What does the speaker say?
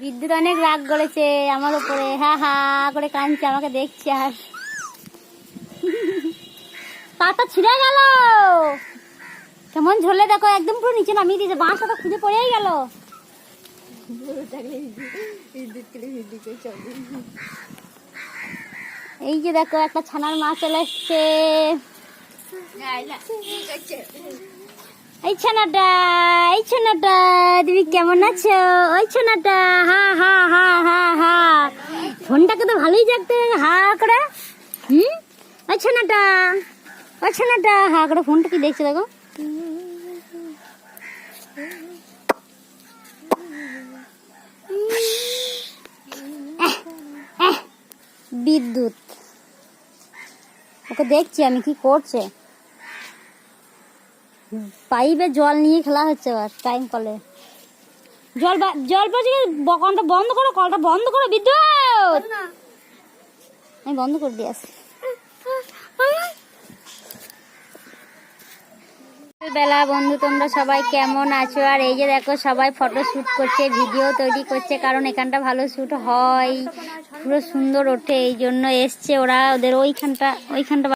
বিদ্যুৎ অনেক রাগ করেছে আমার উপরে, হা হা করে কাঁদছে, আমাকে দেখছে আর তারটা ছিঁড়ে গেল কেমন ঝোলে, দেখো একদম পুরো নিচে নামিয়ে দিয়েছে, বাঁশটা তো খুঁজে পড়েই গেল। এই যে দেখো একটা ছানার মা চলে এসছে। এই ছানাটা, এই ছানাটা তুমি কেমন আছো? ওই ছানাটা হা হা হা হা হা, ফোনটাকে তো ভালোই দেখতে হা করে। ওই ছানাটা, ওই ছানাটা হা করে ফোনটা কি দেখছো দেখো। বিদ্যুৎ ওকে দেখছি আমি কি করছে, পাইপে জল নিয়ে খেলা হচ্ছে। আবার টাইম কলে জল জল পড়ছে, কলটা বন্ধ করো, কলটা বন্ধ করো বিদ্যুৎ। আমি বন্ধ করে দিয়ে আসি। বেলা বন্ধু, তোমরা সবাই কেমন আছো? আর এই যে দেখো সবাই ফটো শুট করছে, ভিডিও তৈরি করছে, কারণ এখানটা ভালো শুট হয়, পুরো সুন্দর ওঠে, এই জন্য এসছে ওরা। ওদের ওইখানটা